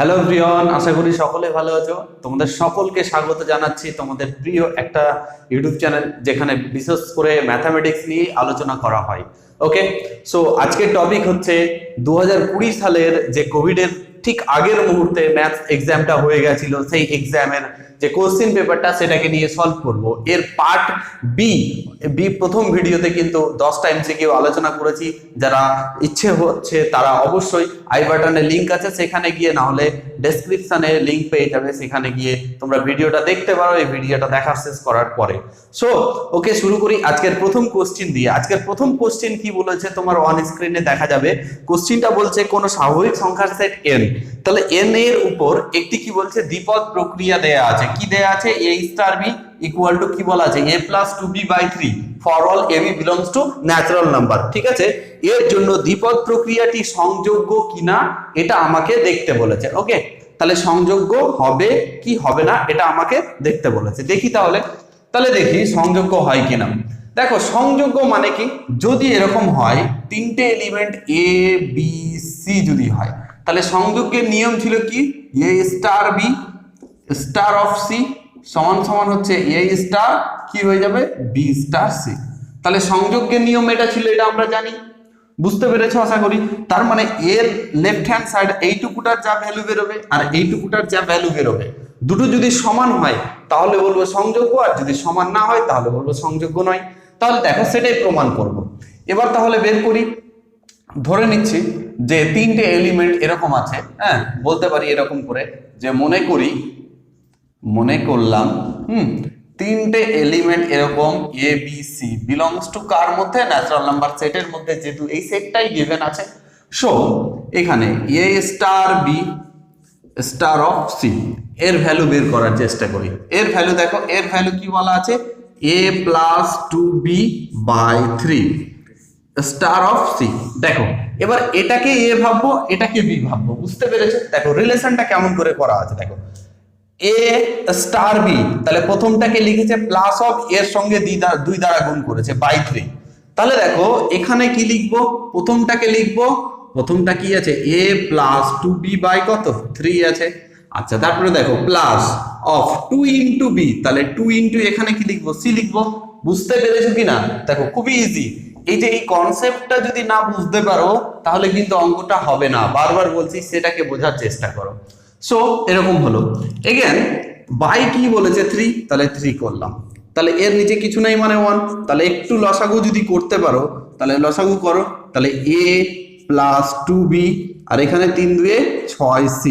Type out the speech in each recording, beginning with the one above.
Hello everyone, আশা করি সকলে ভালো আছো। তোমাদের সকলকে স্বাগত জানাচ্ছি তোমাদের প্রিয় একটা ইউটিউব চ্যানেল, যেখানে বিশেষ করে ম্যাথামেটিক্স নিয়ে আলোচনা করা হয়। ওকে, সো আজকের টপিক হচ্ছে 2020 সালের যে কোভিডের ঠিক আগের মুহূর্তে ম্যাথ এক্সামটা হয়ে গেছিল, সেই এক্সামের যে কোশ্চেন পেপারটা সেটাকে নিয়ে সলভ করব। এর পার্ট বি প্রথম ভিডিওতে কিন্তু 10টা এমসিকিউ আলোচনা করেছি। যারা ইচ্ছে হচ্ছে তারা অবশ্যই আই বাটনে লিংক আছে, সেখানে গিয়ে, না হলে ডেসক্রিপশনে লিংক পেয়ে যাবে, সেখানে গিয়ে তোমরা ভিডিওটা দেখতে পারো এই ভিডিওটা দেখা শেষ করার পরে। সো ওকে, শুরু করি আজকের প্রথম কোশ্চেন দিয়ে। আজকের প্রথম কোশ্চেন কি বলেছে তোমার অন স্ক্রিনে দেখা যাবে। কোশ্চেনটা বলছে কোন স্বাভাবিক সংখ্যার সেট n, তাহলে n এর উপর একটি কি বলছে দ্বিপদ প্রক্রিয়া দেয়া আছে। কি দেয়া আছে? a star b equal to কি বলা আছে? a plus 2b/3 for all ab belongs to natural number. ঠিক আছে, এর জন্য দ্বিপদ প্রক্রিয়াটি সংযোগ্য কিনা এটা আমাকে দেখতে বলেছে। ওকে, তাহলে সংযোগ্য হবে কি হবে না এটা আমাকে দেখতে বলেছে। দেখি তাহলে দেখি সংযোগ্য হয় কিনা। দেখো, সংযোগ্য মানে কি, যদি এরকম হয় তিনটে এলিমেন্ট a b c যদি হয়, তাহলে সংযোগের নিয়ম ছিল কি? a star b star of c সমান সমান হচ্ছে a স্টার কি হয়ে যাবে? b star c। তাহলে সংযোগের নিয়ম এটা ছিল, এটা আমরা জানি। বুঝতে পেরেছো আশা করি। তার মানে এর লেফট হ্যান্ড সাইড এইটুকুটার যা ভ্যালু বেরোবে আর এইটুকুটার যা ভ্যালু বেরোবে, দুটো যদি সমান হয় তাহলে বলবো সংযোগ্য, আর যদি সমান না হয় তাহলে বলবো সংযোগ্য নয়। তাহলে দেখো, সেটাই প্রমাণ করব। এবার তাহলে বের করি। ধরে নিচ্ছি যে তিনটে এলিমেন্ট এরকম আছে। হ্যাঁ, বলতে পারি এরকম করে যে মনে করলাম তিনটে এলিমেন্ট এরকম A B C belongs to কার মধ্যে? ন্যাচারাল নাম্বার সেটের মধ্যে, যেহেতু এই সেটটাই গিভেন আছে। সো এখানে A star B star of C এর ভ্যালু বের করার চেষ্টা করি। এর ভ্যালু দেখো, এর ভ্যালু কি বলা আছে? a plus 2b/3 star of C. দেখো, এবার এটাকে এ ভাববো, এটাকে বি ভাববো। বুঝতে পেরেছো? দেখো রিলেশনটা কেমন করে করা আছে। দেখো, এ স্টার বি, তাহলে প্রথমটাকে লিখেছে প্লাস অফ এর সঙ্গে 2 দ্বারা গুণ করেছে বাই 3। তাহলে দেখো এখানে কি লিখবো? প্রথমটাকে লিখবো, প্রথমটা কি আছে? a প্লাস 2b বাই কত? 3 আছে। আচ্ছা, তারপরে দেখো প্লাস অফ 2 ইন্টু বি, তাহলে 2 ইন্টু এখানে কি লিখবো? সি লিখবো। বুঝতে পেরেছো কিনা? দেখো, খুবই ইজি। এই যে এই কনসেপ্টটা যদি না বুঝতে পারো তাহলে কিন্তু অঙ্কটা হবে না। বারবার বলছি, সেটাকে বোঝার চেষ্টা করো। সো এরকম হলো। এগেন বাই কি বলেছে? 3, তাহলে 3 করলাম। তাহলে এর নিচে কিছু নাই মানে 1। তাহলে একটু লসাগু যদি করতে পারো তাহলে লসাগু করো। তাহলে a প্লাস 2b আর এখানে 3 2 6c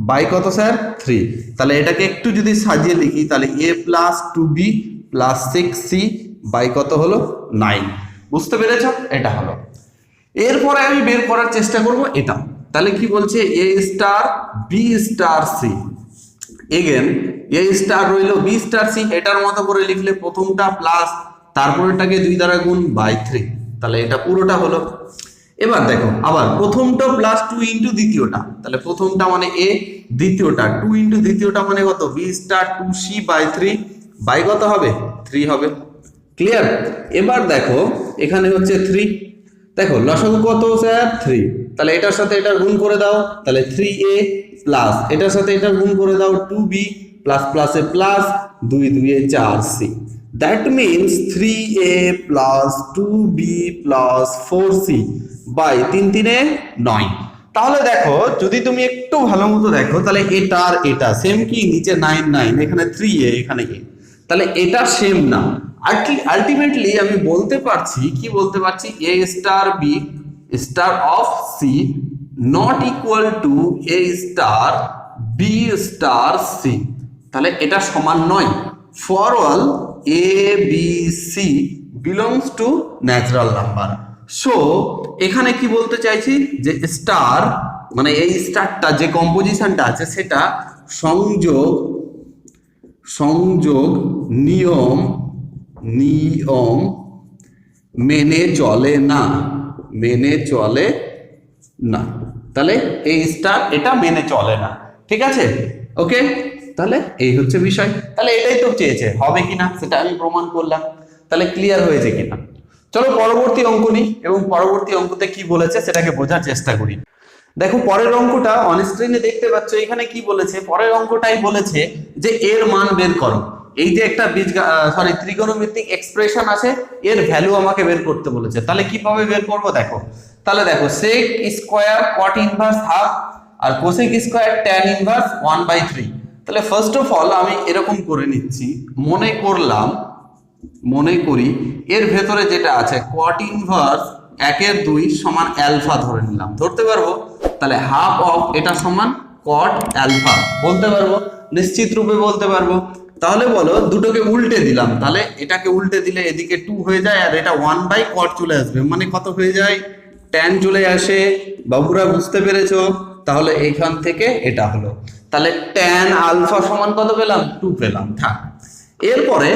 বাই কত স্যার? 3। তাহলে এটাকে একটু যদি সাজিয়ে লিখি তাহলে a plus 2b plus 6c by কত হলো? 9। বুঝতে পেরেছো? এটা হলো। এরপরে আমি বের করার চেষ্টা করব এটা। তাহলে কি বলছে? a star b star c। Again a star রইলো b স্টার c, এটার মতো করে লিখলে প্রথমটা প্লাস তারপরেটাকে 2 দ্বারা গুণ বাই 3। তাহলে এটা পুরোটা হলো। এবার দেখো, আবার প্রথমটা প্লাস 2 ইন্টু দ্বিতীয়টা, তাহলে প্রথমটা মানে a, দ্বিতীয়টা 2 ইন্টু দ্বিতীয়টা মানে কত? b star 2c by 3 by কত হবে? 3 হবে। ক্লিয়ার? এবার দেখো এখানে হচ্ছে 3। দেখো লসাগু কত স্যার? 3। তাহলে এটার সাথে এটা গুণ করে দাও, তাহলে 3a প্লাস এটার সাথে এটা গুণ করে দাও 2b প্লাস প্লাসে plus 2 2 4c। That means 3a plus 2b plus 4c by 3 3 9। তাহলে দেখো, যদি তুমি একটু ভালো মতো দেখো তাহলে এটা আর এটা সেম কি? নিচে 9 9, এখানে 3a এখানে a, তাহলে এটা সেম না। আলটিমেটলি আমি বলতে পারছি, কি বলতে পারছি? a star b star of c not equal to a star b star c। তাহলে এটা সমান নয়। For all a b c belongs to natural number. So এখানে কি বলতে চাইছি? যে স্টার মানে এই স্টারটা যে কম্পোজিশনটা আছে সেটা সংযোগ নিয়ম মেনে চলে না। তাহলে এই স্টার এটা মেনে চলে না। ঠিক আছে? ওকে, তাহলে এই হচ্ছে বিষয়। তাহলে এটাই তো চেয়েছে, হবে কিনা সেটা আমি প্রমাণ করলাম। তাহলে ক্লিয়ার হয়েছে কিনা? চলো পরবর্তী অঙ্ক নিই, এবং পরবর্তী অঙ্কতে কি বলেছে সেটাকে বোঝার চেষ্টা করি। দেখো পরের অঙ্কটা অন স্ক্রিনে দেখতে পাচ্ছ, এখানে কি বলেছে, পরের অঙ্কটাই বলেছে যে এর মান বের করো। এই যে একটা ত্রিকোণমিতিক এক্সপ্রেশন আছে, এর ভ্যালু আমাকে বের করতে বলেছে। তাহলে কিভাবে বের করব দেখো, তাহলে দেখো sec square cot inverse half আর cosec স্কয়ার tan ইনভার্স 1/3। তাহলে ফার্স্ট অফ অল আমি এরকম করে নিচ্ছি, মনে করি এর ভেতরে যেটা আছে cot ইনভার্স 1/2 সমান অ্যালফা ধরে নিলাম, ধরতে পারবো। তাহলে হাফ অফ এটা সমান cot অ্যালফা বলতে পারবো, নিশ্চিত রূপে বলতে পারবো। তাহলে বলো দুটোকে উল্টে দিলাম, তাহলে এটাকে উল্টে দিলে এদিকে 2 হয়ে যায় আর এটা 1/cot চলে আসবে, মানে কত হয়ে যায় tan চলে আসে। বাবুরা বুঝতে পেরেছো? তাহলে এইখান থেকে এটা হলো, তাহলে tan আলফা সমান কত পেলাম 2 পেলাম। থাক, এরপরে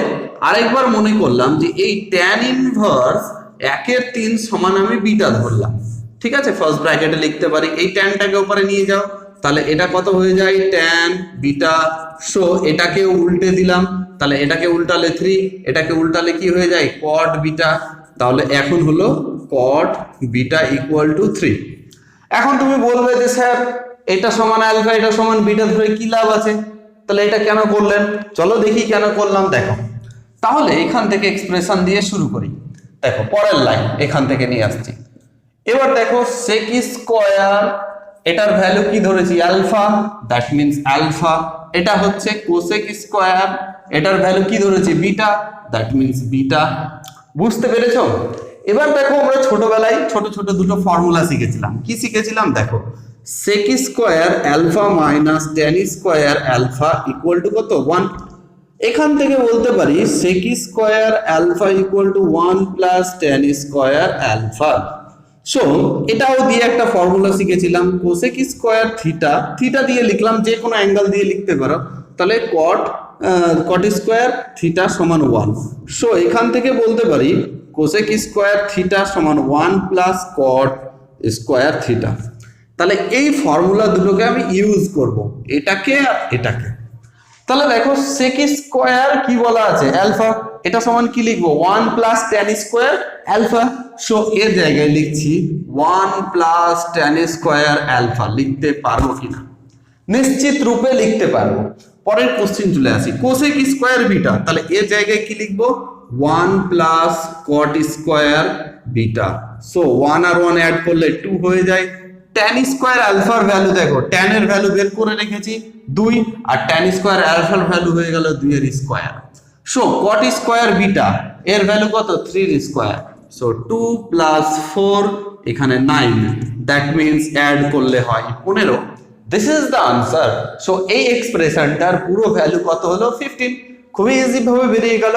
আরেকবার মনে করলাম যে এই tan ইনভার্স 1/3 সমান আমি বিটা ধরলাম, ঠিক আছে, ফার্স্ট ব্র্যাকেটে লিখতে পারি। এই ট্যানটাকে উপরে নিয়ে যাও, তাহলে এটা কত হয়ে যায় tan বিটা। সো এটাকে উল্টে দিলাম, তাহলে এটাকে উল্টালে 3, এটাকে উল্টালে কি হয়ে যায় cot বিটা। তাহলে এখন হলো cot বিটা ইকুয়াল টু 3। এখন তুমি বলবে যে স্যার এটা সমান আলফা এটা সমান বিটা ধরে কি লাভ আছে, তাহলে এটা কেন করলেন? চলো দেখি কেন করলাম। দেখো তাহলে এখান থেকে এক্সপ্রেশন দিয়ে শুরু করি। দেখো পরের লাইন এখান থেকে নিয়ে আসছি। এবার দেখো sec স্কয়ার, এটার ভ্যালু কি ধরেছি আলফা, দ্যাট মিন্স আলফা। এটা হচ্ছে cosec স্কয়ার, এটার ভ্যালু কি ধরেছি বিটা, দ্যাট মিন্স বিটা। বুঝতে পেরেছো? এবার দেখো আমরা ছোটবেলায় ছোট ছোট দুটো ফর্মুলা শিখেছিলাম। কি শিখেছিলাম দেখো, sec square alpha minus tan square alpha equal to কত 1। এখান থেকে বলতে পারি sec square alpha equal to 1 plus tan square alpha. So এটাও দিয়ে একটা ফর্মুলা শিখেছিলাম, cosec স্কয়ার থিটা, থিটা দিয়ে লিখলাম, যে কোনো অ্যাঙ্গেল দিয়ে লিখতে পারো। তাহলে cot স্কয়ার থিটা সমান 1। সো এখান থেকে বলতে পারি cosec স্কয়ার থিটা সমান 1 প্লাস cot স্কয়ার থিটা। তাহলে এই ফর্মুলা দুটোকে আমি ইউজ করব, এটাকে আর এটাকে। তাহলে দেখো sec স্কয়ার কি বলা আছে আলফা, এটা সমান কি লিখবো 1 plus tan square alpha. So এর জায়গায় লিখছি 1 প্লাস tan স্কয়ার আলফা। লিখতে পারবো কিনা? নিশ্চিত রূপে লিখতে পারবো। পরের কোশ্চেন চলে আসি, cosec স্কয়ার বিটা, তাহলে এর জায়গায় কি লিখবো 1 plus cot square beta. So 1 আর 1 অ্যাড করলে 2 হয়ে যায়। tan স্কয়ার আলফার ভ্যালু দেখো, tan এর ভ্যালু বের করে রেখেছি 2 আর tan স্কয়ার আলফার ভ্যালু হয়ে গেল 2 এর square. So cot square beta এর ভ্যালু কত 3 এর স্কয়ার। সো 2 প্লাস 4 এখানে 9, দ্যাট মিন্স অ্যাড করলে হয় 15। This is the answer. So এই এক্সপ্রেশনটার পুরো ভ্যালু কত হলো 15। খুবই ইজি ভাবে বেরিয়ে গেল।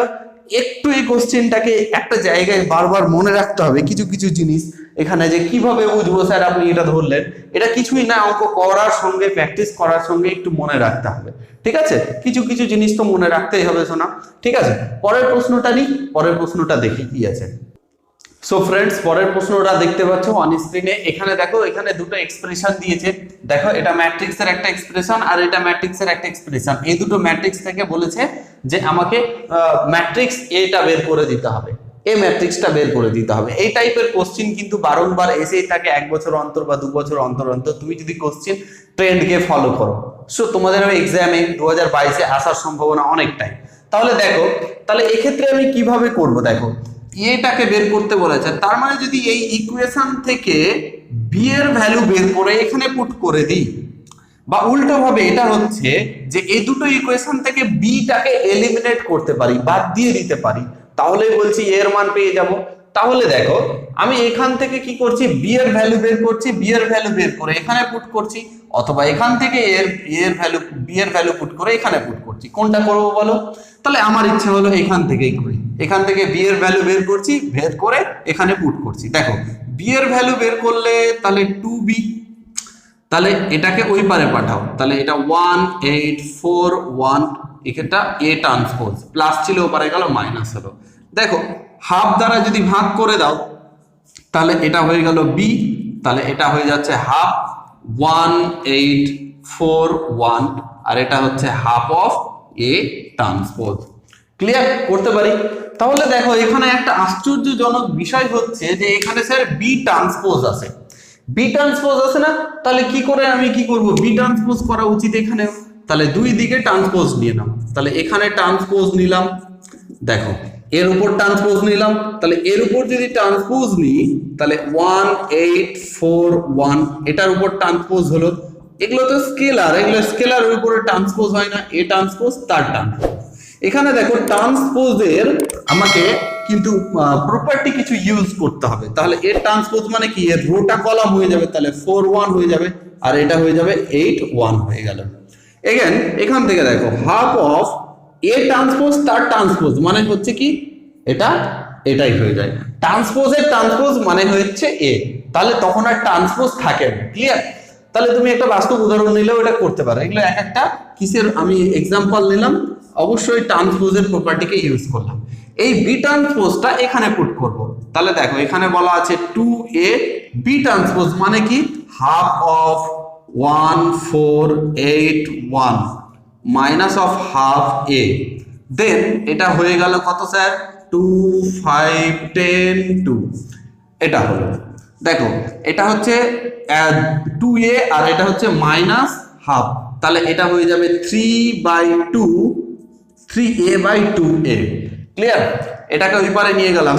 একটু এই কোশ্চেনটাকে একটা জায়গায় বারবার মনে রাখতে হবে কিছু কিছু জিনিস। এখানে যে কিভাবে বুঝবো স্যার আপনি এটা ধরলেন, এটা কিছুই না, অঙ্ক করার সঙ্গে প্র্যাকটিস করার সঙ্গে একটু মনে রাখতে হবে, ঠিক আছে? কিছু কিছু জিনিস তো মনে রাখতেই হবে শোনা, ঠিক আছে? পরের প্রশ্নটা নিই, পরের প্রশ্নটা দেখি কি আছে। সো ফ্রেন্ডস পরের প্রশ্নটা দেখতে পাচ্ছ অন স্ক্রিনে। এখানে দেখো, এখানে দুটো এক্সপ্রেশন দিয়েছে। দেখো এটা ম্যাট্রিক্সের একটা এক্সপ্রেশন আর এটা ম্যাট্রিক্সের একটা এক্সপ্রেশন। এই দুটো ম্যাট্রিক্স থেকে বলেছে যে আমাকে ম্যাট্রিক্স এটা বের করে দিতে হবে, এই ম্যাট্রিক্সটা বের করে দিতে হবে। এই টাইপের কোশ্চেন কিন্তু বারংবার এসেই থাকে, 1 বছর অন্তর বা 2 বছর অন্তর অন্তর। তুমি যদি কোশ্চেন ট্রেন্ডকে ফলো করো, সো তোমাদের এক্সামে 2022-এ আসার সম্ভাবনা অনেকটাই। তাহলে দেখো, তাহলে এক্ষেত্রে আমি কিভাবে করব, দেখো এটাকে বের করতে বলেছে, তার মানে যদি এই ইকুয়েশন থেকে বি এর ভ্যালু বের করে এখানে পুট করে দিই, বা উল্টো ভাবে এটা হচ্ছে যে এই দুটো ইকুয়েশন থেকে বিটাকে এলিমিনেট করতে পারি, বাদ দিয়ে দিতে পারি, তাহলে বলছি এর মান পেয়ে যাব। তাহলে দেখো আমি এখান থেকে কি করছি, বি এর ভ্যালু বের করছি, বি এর ভ্যালু বের করে এখানে পুট করছি, অথবা এখান থেকে এর ভ্যালু বি এর ভ্যালু পুট করে এখানে পুট করছি। কোনটা করব বলো? তাহলে আমার ইচ্ছা হলো এখান থেকেই করি, এখান থেকে বি এর ভ্যালু বের করছি, বের করে এখানে পুট করছি। দেখো বি এর ভ্যালু বের করলে তাহলে 2b, তাহলে এটাকে ওই পারে পাঠাও, তাহলে এটা 1841, এটা এ ট্রান্সপোজ, প্লাস ছিল ওপারে গেল মাইনাস হলো। দেখো হাফ দ্বারা যদি ভাগ করে দাও তাহলে এটা হয়ে গেল বি, তাহলে এটা হয়ে যাচ্ছে হাফ 1841 আর এটা হচ্ছে half of A transpose. Clear করতে পারি? তাহলে দেখো এখানে একটা আশ্চর্যজনক বিষয় হচ্ছে যে এখানে স্যার বি ট্রান্সপোজ আছে, বি ট্রান্সপোজ আছে না, তাহলে কি করে আমি কি করব, বি ট্রান্সপোজ করা উচিত এখানে। তাহলে দুই দিকে ট্রান্সপোজ নিয়ে নাও, তাহলে এখানে ট্রান্সপোজ নিলাম, দেখো এর উপর ট্রান্সপোজ নিলাম, তাহলে এর উপর যদি ট্রান্সপোজ নিই তাহলে 1841 এটার উপর ট্রান্সপোজ হলো। এগুলো তো স্কেলার, এগুলো স্কেলারের উপরে ট্রান্সপোজ হয় না, এ ট্রান্সপোজ তার ট্রান্সপোজ। এখানে দেখো ট্রান্সপোজের আমাকে কিন্তু প্রপার্টি কিছু ইউজ করতে হবে। তাহলে এর ট্রান্সপোজ মানে কি, এর রোটা কলাম হয়ে যাবে, তাহলে 41 হয়ে যাবে, আর এটা হয়ে যাবে 81 হয়ে গেল। এগেন এখান থেকে দেখো হাফ অফ এ ট্রান্সপোজ তার ট্রান্সপোজ মানে হচ্ছে কি, এটা এটাই হয়ে যায়। ট্রান্সপোজের ট্রান্সপোজ মানে হচ্ছে এ, তাহলে তখন আর ট্রান্সপোজ থাকে না। ক্লিয়ার? তাহলে তুমি একটা বাস্তব উদাহরণ নিলেও এটা করতে পারো। এগুলো এক একটা কিসের আমি এক্সাম্পল নিলাম, অবশ্যই ট্রান্সপোজের প্রপার্টিকে ইউজ করলাম। এই বি ট্রান্সপোজটা এখানে পুট করব। তাহলে দেখো এখানে বলা আছে 2a বি ট্রান্সপোজ মানে কি, half of 1481 minus of half A, then এটা হয়ে গেল কত স্যার, 2510 এটা হলো। দেখো এটা হচ্ছে 2a আর এটা হচ্ছে মাইনাস হাফ, তাহলে এটা হয়ে যাবে 3a/2a। ক্লিয়ার? এটাকে ওই পারে নিয়ে গেলাম,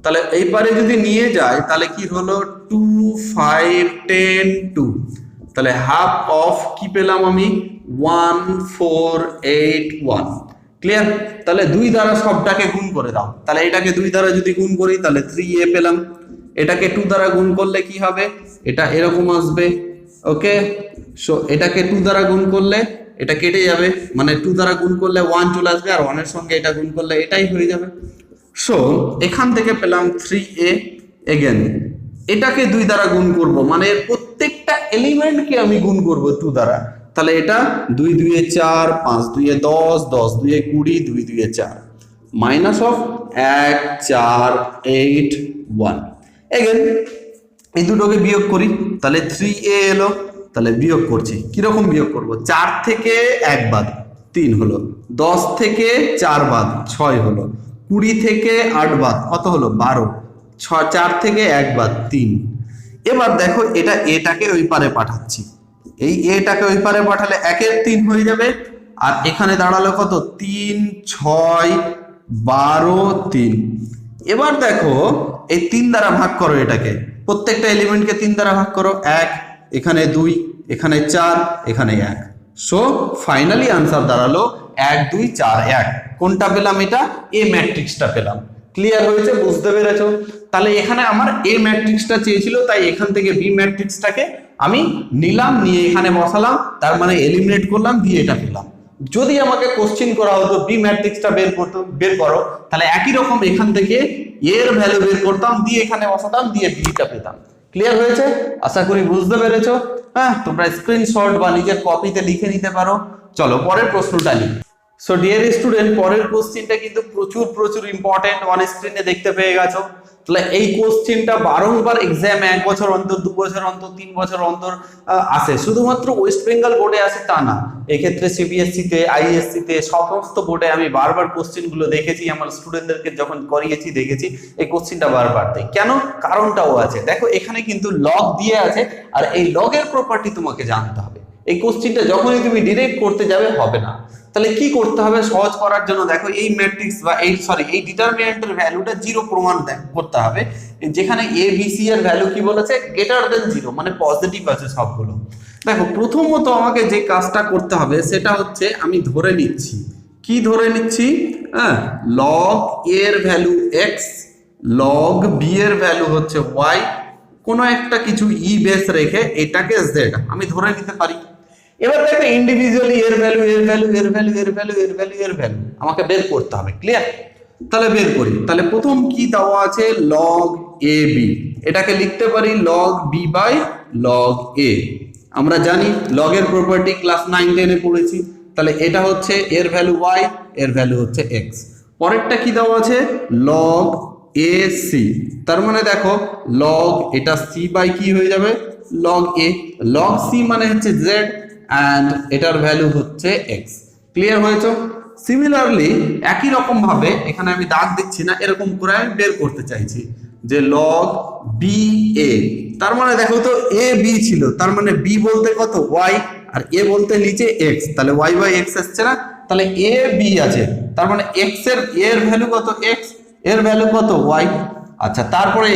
তাহলে এই পারে যদি নিয়ে যায় তাহলে কি হলো 2510 তাহলে হাফ অফ কি পেলাম আমি 1481। ক্লিয়ার? তাহলে 2 দ্বারা সবটাকে গুণ করে দাও, তাহলে এটাকে 2 দ্বারা যদি গুণ করি তাহলে 3a পেলাম, এটাকে 2 দ্বারা গুণ করলে কি হবে, এটা এরকম আসবে। ওকে, সো এটাকে 2 দ্বারা গুণ করলে এটা কেটে যাবে, মানে 2 দ্বারা গুণ করলে 1 চলে আসবে, আর 1 এর সঙ্গে এটা গুণ করলে এটাই হয়ে যাবে। সো এখান থেকে পেলাম 3a। এগেন এটাকে 2 দ্বারা গুণ করব, মানে প্রত্যেকটা এলিমেন্টকে আমি গুণ করব 2 দ্বারা, তাহলে এটা 2 2 এ 4, 5 2 এ 10, 10 2 এ 20, 2 2 এ 4 মাইনাস অফ 1 4 8 1। এগেন এই দুটোকে বিয়োগ করি, তাহলে 3a এলো, তাহলে বিয়োগ করছি, কিরকম বিয়োগ করব, 4 থেকে 1 বাদ 3 হলো, 10 থেকে 4 বাদ 6 হলো, 20 থেকে 8 বাদ কত হলো 12, 4 থেকে 1 বাদ 3। এবার দেখো এটা এটাকে ওই পারে পাঠাচ্ছি, এই এটাকে ওই পারে পাঠালে 1 এর 3 হয়ে যাবে, আর এখানে দাঁড়ালো কত 3 6 12 3। এবার দেখো এই 3 দ্বারা ভাগ করো, এটাকে প্রত্যেকটা এলিমেন্টকে 3 দ্বারা ভাগ করো, 1 এখানে 2 এখানে 4 এখানে 1। সো ফাইনালি আনসার দাঁড়ালো 1 2 4 1। কোনটা পেলাম, এটা এ ম্যাট্রিক্সটা পেলাম। ক্লিয়ার হয়েছে? বুঝতে পেরেছো? তাহলে এখানে আমার এ ম্যাট্রিক্সটা চেয়েছিল, তাই এখান থেকে বি ম্যাট্রিক্সটাকে আমি নিলাম, নিয়ে এখানে বসালাম, তার মানে এলিমিনেট করলাম, দিয়ে এটা পেলাম। যদি আমাকে কোশ্চেন করা হতো বি ম্যাট্রিক্সটা বের করো, তাহলে একই রকম এখান থেকে এর ভ্যালু বের করতাম, দিয়ে এখানে বসাতাম, দিয়ে বিটা পেতাম। ক্লিয়ার হয়েছে? আশা করি বুঝতে পেরেছো। হ্যাঁ, তোমরা স্ক্রিনশট বা নিজের কপিতে লিখে নিতে পারো। চলো পরের প্রশ্নটা নিই। সো ডিয়ার স্টুডেন্ট, পরের কোশ্চেনটা কিন্তু প্রচুর ইম্পর্টেন্ট, অন স্ক্রিনে দেখতে পেয়ে গেছো। তাহলে এই কোশ্চেনটা বারংবার এক্সাম 1 বছর অন্তর, 2 বছর অন্তর, 3 বছর অন্তর আসে। শুধুমাত্র ওয়েস্ট বেঙ্গল বোর্ডে আসে তা না, এক্ষেত্রে সিবিএসসি তে, আইএসসি তে, সমস্ত বোর্ডে আমি বারবার কোশ্চেনগুলো দেখেছি, আমার স্টুডেন্টদেরকে যখন করিয়েছি দেখেছি এই কোশ্চেনটা বারবার দেয়। কেন? কারণটাও আছে। দেখো এখানে কিন্তু লগ দিয়ে আছে, আর এই লগের প্রপার্টি তোমাকে জানতে হবে। এই কোশ্চেনটা যখনই তুমি ডিরেক্ট করতে যাবে হবে না। তাহলে কি করতে হবে সহজ করার জন্য, দেখো এই ম্যাট্রিক্স বা এই ডিটারমিনেন্টের ভ্যালুটা 0 প্রমাণ করতে হবে, যেখানে এ বি সি এর ভ্যালু কি বলেছে, গ্রেটার দেন 0, মানে পজিটিভ আছে সবগুলো। দেখো প্রথমত আমাকে যে কাজটা করতে হবে সেটা হচ্ছে আমি ধরে নিচ্ছি, কি ধরে নিচ্ছি, হ্যাঁ, লগ এ এর ভ্যালু x, লগ বি এর ভ্যালু হচ্ছে y, কোনো একটা কিছু ই বেস রেখে এটাকে z আমি ধরে নিতে পারি। এবার দেখো ইন্ডিভিজুয়ালি এর ভ্যালু আমাকে বের করতে হবে। ক্লিয়ার? তাহলে বের করি। তাহলে প্রথম কি দেওয়া আছে, লগ এ বি, এটাকে লিখতে পারি লগ বি বাই লগ এ। আমরা জানি লগের প্রপার্টি ক্লাস 9 10 এ পড়েছি। তাহলে এটা হচ্ছে এর ভ্যালু y, এর ভ্যালু হচ্ছে x। পরেরটা কি দেওয়া আছে, লগ এ সি, তার মানে দেখো লগ এটা সি বাই কি হয়ে যাবে, লগ এ, লগ সি মানে হচ্ছে z, and এটার ভ্যালু হচ্ছে x। ক্লিয়ার হয়েছে? সিমিলারলি একই রকম ভাবে এখানে আমি দাগ দিচ্ছি না, এরকম করে আমি বের করতে চাইছি। যে লগ বি এ, তার মানে দেখো তো এ বি ছিল, তার মানে বি বলতে কত ওয়াই আর এ বলতে নিচে এক্স, তাহলে ওয়াই বাই এক্স আসছে না, তাহলে এ বি আছে, তার মানে এক্স এর ভ্যালু কত এক্স, এর ভ্যালু কত ওয়াই। আচ্ছা তারপরে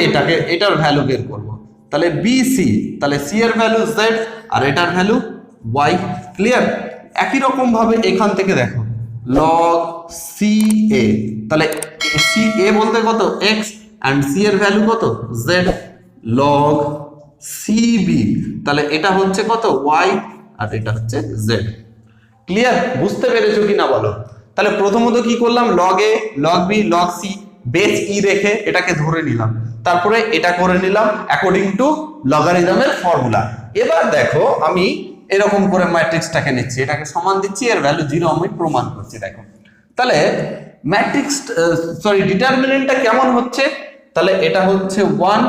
এটার ভ্যালু বের করব, তাহলে বি সি, তাহলে সি এর ভ্যালু জেড আর এটার ভ্যালু ওয়াই। ক্লিয়ার? একই রকম ভাবে এখান থেকে দেখো লগ সি এ, তাহলে সি এ বলতে কত এক্স এন্ড সি এর ভ্যালু কত জেড, লগ সি বি, তাহলে এটা হচ্ছে কত ওয়াই আর এটা হচ্ছে জেড। ক্লিয়ার? বুঝতে পেরেছো কিনা বলো? তাহলে প্রথমত কি করলাম, log A log B log C base E রেখে এটাকে ধরে নিলাম, তারপরে এটা করে নিলাম অ্যাকর্ডিং টু লগারিদমের ফর্মুলা। এবার দেখো আমি এরকম করে ম্যাট্রিক্সটাকে নিচ্ছি, এটাকে সমান দিচ্ছি, এর ভ্যালু 0 আমি প্রমাণ করছি। দেখো তাহলে ম্যাট্রিক্স ডিটারমিনেন্টটা কেমন হচ্ছে, তাহলে এটা হচ্ছে 1,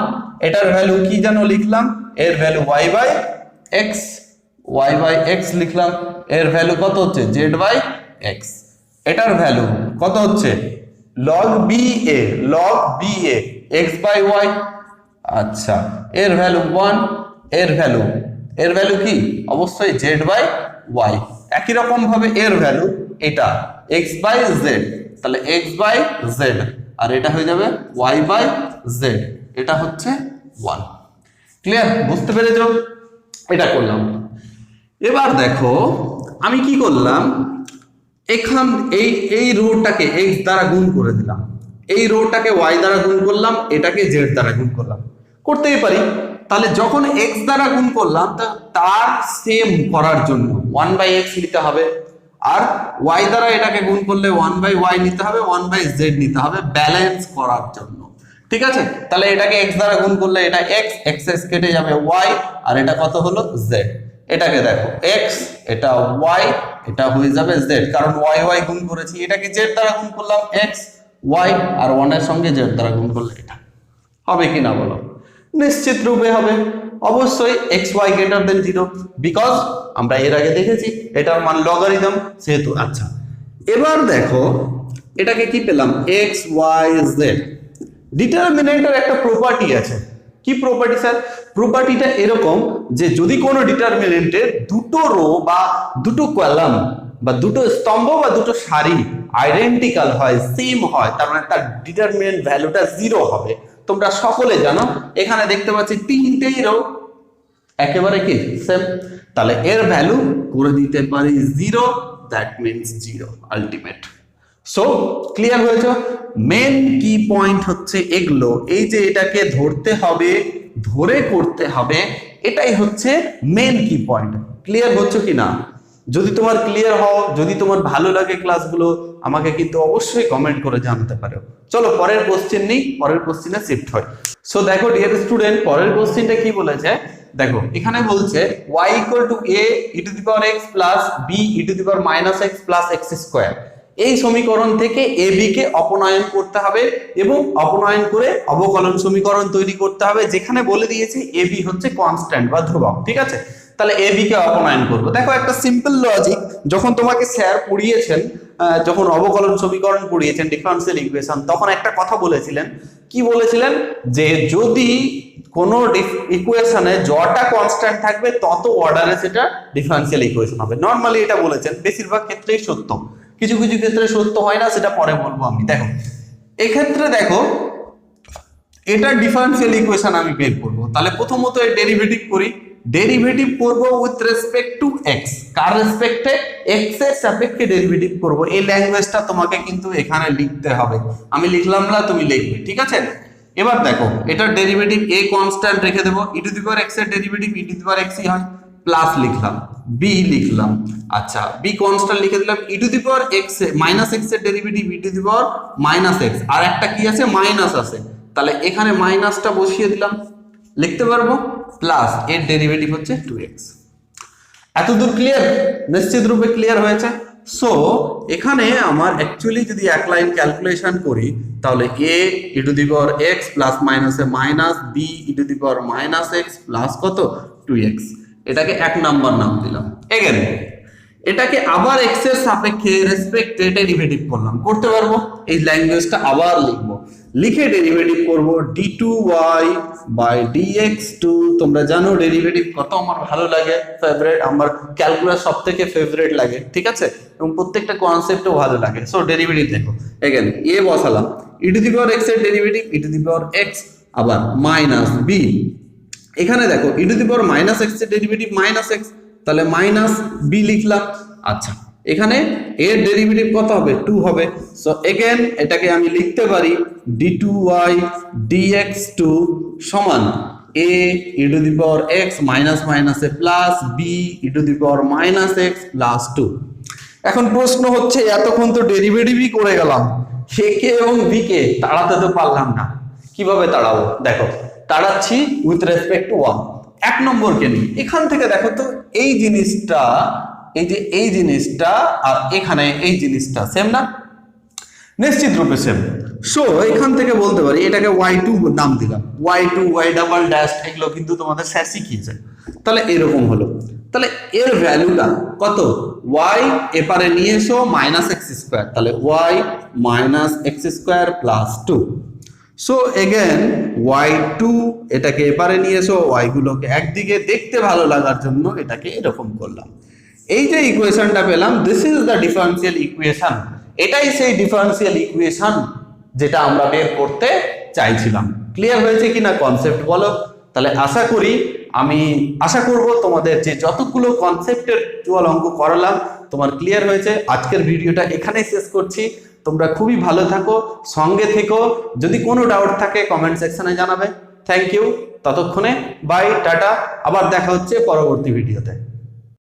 এটার ভ্যালু কি যেন লিখলাম, এর ভ্যালু y বাই x লিখলাম, এর ভ্যালু কত হচ্ছে z বাই x, এটার ভ্যালু কত হচ্ছে log b a x by y। আচ্ছা এর ভ্যালু 1, এর ভ্যালু কি অবশ্যই z বাই y। একই রকম ভাবে এর ভ্যালু এটা x বাই z, তাহলে x বাই z আর এটা হয়ে যাবে y বাই z, এটা হচ্ছে 1। ক্লিয়ার? বুঝতে পেরেছো? এটা করলাম। এবার দেখো আমি কি করলাম, এখান এই রোটাকে x দ্বারা গুণ করে দিলাম, এই রোটাকে y দ্বারা গুণ করলাম, এটাকে z দ্বারা গুণ করলাম, করতেই পারি। তাহলে যখন x দ্বারা গুণ করলাম তার সেম করার জন্য 1/x নিতে হবে, আর y দ্বারা এটাকে গুণ করলে 1/y নিতে হবে, 1/z নিতে হবে ব্যালেন্স করার জন্য। ঠিক আছে? তাহলে এটাকে x দ্বারা গুণ করলে এটা x কেটে যাবে y আর এটা কত হলো z। এটাকে দেখো x, এটা y, এটা হয়ে যাবে z, কারণ y গুণ করেছি, এটাকে z দ্বারা গুণ করলাম x y আর 1 এর সঙ্গে z দ্বারা গুণ করলে এটা হবে কিনা বলো? নিশ্চিত রূপে হবে, অবশ্যই xy গ্রেটার দেন 0, বিকজ আমরা এর আগে দেখেছি এটার মান লগারিদম সেহেতু। আচ্ছা এবার দেখো এটাকে কি পেলাম x y z। ডিটারমিনেন্টের একটা প্রপার্টি আছে, কি প্রপার্টি স্যার? প্রপার্টিটা এরকম যে যদি কোনো ডিটারমিনেন্টের দুটো রো বা দুটো কলাম বা দুটো স্তম্ভ বা দুটো সারি আইডেন্টিক্যাল হয়, সেম হয়, তার মানে তার ডিটারমিনেন্ট ভ্যালুটা 0 হবে। তোমরা সকলে জানো এখানে দেখতে পাচ্ছি তিনটেই রো একেবারে কি সেম, তাহলে এর ভ্যালু করে দিতে পারি 0, that means 0 ultimate. So clear হয়েছে? মেন কি পয়েন্ট হচ্ছে এগুলো, এই যে এটাকে ধরতে হবে, ধরে করতে হবে, এটাই হচ্ছে মেন কি পয়েন্ট। ক্লিয়ার হচ্ছে কিনা? যদি তোমার ক্লিয়ার হও, যদি তোমার ভালো লাগে ক্লাসগুলো, আমাকে কিন্তু অবশ্যই কমেন্ট করে জানাতে পারো। চলো পরের কোশ্চেন নিই, পরের কোশ্চেনে শিফট হয়। সো দেখো ডিয়ার স্টুডেন্ট, পরের কোশ্চেনটা কি বলেছে দেখো, এখানে বলছে y equal to a e to the power x plus b e to the power minus x plus x square। এই সমীকরণ থেকে এ বি কে অপনয়ন করতে হবে এবং অপনয়ন করে অবকলন সমীকরণ তৈরি করতে হবে, যেখানে বলে দিয়েছে এ বি হচ্ছে কনস্ট্যান্ট বা ধ্রুবক। ঠিক আছে? তাহলে এ বি কে অপনয়ন করব। দেখো একটা সিম্পল লজিক, যখন তোমাকে স্যার পড়িয়েছেন, যখন অবকলন সমীকরণ পড়িয়েছেন ডিফারেনশিয়াল ইকুয়েশন, তখন একটা কথা বলেছিলেন, কি বলেছিলেন, যে যদি কোনো ইকুয়েশনে যটা কনস্ট্যান্ট থাকবে তত অর্ডারে সেটা ডিফারেনশিয়াল ইকুয়েশন হবে। নরমালি এটা বলেছেন, বেশিরভাগ ক্ষেত্রেই সত্য, কিছু কিছু ক্ষেত্রে সত্য হয় না, সেটা পরে বলবো আমি। দেখো এক্ষেত্রে দেখো এটা ডিফারেনশিয়াল ইকুয়েশন আমি বের করব, তাহলে প্রথমত এর ডেরিভেটিভ করি। ডেরিভেটিভ করব উইথ রেসপেক্ট টু এক্স, কার রেসপেক্টে? এক্স এর সাপেক্ষে ডেরিভেটিভ করব। এই ল্যাঙ্গুয়েজটা তোমাকে কিন্তু এখানে লিখতে হবে, আমি লিখলাম না, তুমি লিখবে। ঠিক আছে? এবার দেখো এটার ডেরিভেটিভ a কনস্ট্যান্ট রেখে দেব, e to the power x এর derivative e to the power x ই হয়, প্লাস লিখলাম, b লিখলাম। আচ্ছা b কনস্ট্যান্ট লিখে দিলাম, e to the power x minus x এর derivative e to the power minus x, আর একটা কি আছে মাইনাস আছে, তাহলে এখানে মাইনাসটা বসিয়ে দিলাম, লিখতে পারবো, প্লাস এর ডেরিভেটিভ হচ্ছে 2x। এতদূর ক্লিয়ার? নিশ্চিত রূপে ক্লিয়ার হয়েছে। সো এখানে আমার অ্যাকচুয়ালি যদি এক লাইন ক্যালকুলেশন করি, তাহলে a e to the power x plus মাইনাসে minus b e to the power minus x plus কত 2x, এটাকে এক নাম্বার নাম দিলাম। এগেন এটাকে আবার x এর সাপেক্ষে রেসপেক্টে ডেরিভেটিভ করলাম, করতে পারবো। এই ল্যাঙ্গুয়েজটা আবার লিখবো, লিখে ডেরিভেটিভ করব d2y বাই dx2। তোমরা জানো ডেরিভেটিভ কত আমার ভালো লাগে, ফেভারিট, আমার ক্যালকুলাস সবথেকে ফেভারিট লাগে, ঠিক আছে, এবং প্রত্যেকটা কনসেপ্টও ভালো লাগে। সো ডেরিভেটিভ দেখো, এখানে a বসালাম, e to the power x এর derivative e to the power x, আবার মাইনাস b, এখানে দেখো e to the power minus x এর ডেরিভেটিভ মাইনাস x, তাহলে মাইনাস b লিখলাম। আচ্ছা, এখানে এর ডেরিভেটিভ কত হবে, 2 হবে। সো এগেন এটাকে আমি লিখতে পারি d2y dx2 সমান a e to the power x মাইনাস মাইনাসে plus b e to the power minus x plus 2। এখন প্রশ্ন হচ্ছে, এতক্ষণ তো ডেরিভেটিভই করে গেলাম, a কে এবং b কে তাড়াতে তো পারলাম না, কিভাবে তাড়াবো? দেখো, তাড়াচ্ছি উইথ রেসপেক্ট টু 1। এক নম্বরকে নিই, এখান থেকে দেখো তো এই জিনিসটা, এই যে এই জিনিসটা আর এখানে এই জিনিসটা সেম না? নিশ্চিত রূপে সেম। সো এখান থেকে বলতে পারি এটাকে y2 নাম দিলাম, y2 y ডাবল ড্যাশ, এগুলো কিন্তু তোমাদের স্যার শিখিয়েছে। তাহলে এরকম হলো, তাহলে এর ভ্যালুটা কত, y এপারে নিয়ে এসো মাইনাস এক্স স্কোয়ার, তাহলে y minus x square plus 2। So again y2 এটাকে এপারে নিয়ে এসো, y গুলোকে একদিকে দেখতে ভালো লাগার জন্য এটাকে এরকম করলাম। এই যে ইকুয়েশনটা পেলাম, this is the differential equation. এটাই সেই ডিফারেন্সিয়াল ইকুয়েশন যেটা আমরা বের করতে চাইছিলাম। ক্লিয়ার হয়েছে কিনা কনসেপ্ট বলো? তাহলে আমি আশা করব তোমাদের যে যতগুলো কনসেপ্টের জুয়াল অঙ্ক করালাম তোমার ক্লিয়ার হয়েছে। আজকের ভিডিওটা এখানেই শেষ করছি। তোমরা খুবই ভালো থাকো, সঙ্গে থেকো। যদি কোনো ডাউট থাকে কমেন্ট সেকশনে জানাবে। Thank you. ততক্ষণে বাই, টাটা, আবার দেখা হচ্ছে পরবর্তী ভিডিওতে।